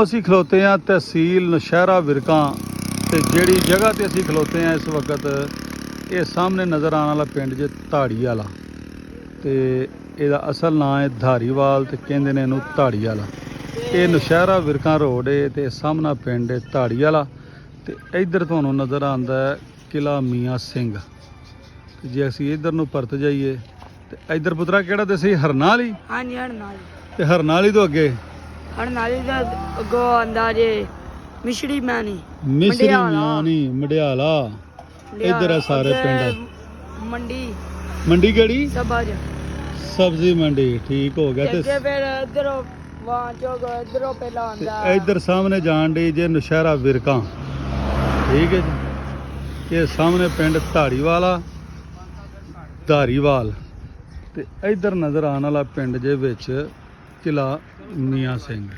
ਅਸੀਂ ਖਲੋਤੇ ਹਾਂ ਤਹਿਸੀਲ ਨੌਸ਼ਹਿਰਾ ਵਿਰਕਾਂ ਤੇ ਜਿਹੜੀ ਜਗ੍ਹਾ ਤੇ ਅਸੀਂ ਖਲੋਤੇ ਹਾਂ ਇਸ ਵਕਤ ਇਹ ਸਾਹਮਣੇ ਨਜ਼ਰ ਆਉਣ ਵਾਲਾ ਪਿੰਡ ਜੇ ਧਾੜੀ ਵਾਲਾ ਤੇ ਇਹਦਾ ਅਸਲ ਨਾਂ ਹੈ ਧਾਰੀਵਾਲ ਤੇ ਕਹਿੰਦੇ ਨੇ ਇਹਨੂੰ ਧਾੜੀ ਵਾਲਾ। ਇਹ ਨੌਸ਼ਹਿਰਾ ਵਿਰਕਾਂ ਰੋਡ ਹੈ ਤੇ ਸਾਹਮਣਾ ਪਿੰਡ ਹੈ ਧਾੜੀ ਵਾਲਾ ਤੇ ਇੱਧਰ ਤੁਹਾਨੂੰ ਨਜ਼ਰ ਆਉਂਦਾ ਹੈ ਕਿਲਾ ਮੀਆਂ ਸਿੰਘ। ਤੇ ਜੇ ਅਸੀਂ ਇੱਧਰ ਨੂੰ ਪਰਤ ਜਾਈਏ ਤੇ ਇੱਧਰ ਪੁੱਤਰਾ ਕਿਹੜਾ ਦੱਸੀ ਹਰਨਾਲੀ। ਹਾਂਜੀ ਹਰਨਾਲੀ ਤੇ ਹਰਨਾਲੀ ਤੋਂ ਅੱਗੇ ਹਰਨਾਲੀ ਦਾ ਅੱਗੋਂ ਆਂਦਾ ਜੇ ਮਿਸ਼ਰੀ ਮੈਨੀ ਮਿਸਰੀ ਮਿਆਣੀ ਮੜਿਆਲਾ। ਇੱਧਰ ਆ ਸਾਰੇ ਪਿੰਡ। ਮੰਡੀ ਕਿਹੜੀ? ਸਬਜ਼ੀ ਮੰਡੀ। ਠੀਕ ਹੋ ਗਿਆ। ਤੇ ਫਿਰ ਇਧਰੋਂ ਵਾਂ ਚੋਗ ਇਧਰੋਂ ਪਹਿਲਾਂ ਆਂਦਾ ਇੱਧਰ ਸਾਹਮਣੇ ਜਾਣ ਦੀ ਜੇ ਨੌਸ਼ਹਿਰਾ ਵਿਰਕਾਂ। ਠੀਕ ਹੈ ਜੀ। ਇਹ ਸਾਹਮਣੇ ਪਿੰਡ ਧਾਰੀਵਾਲ ਤੇ ਇੱਧਰ ਨਜ਼ਰ ਆਉਣ ਵਾਲਾ ਪਿੰਡ ਜੇ ਵਿੱਚ ਕਿਲਾ ਮੀਆਂ ਸਿੰਘ।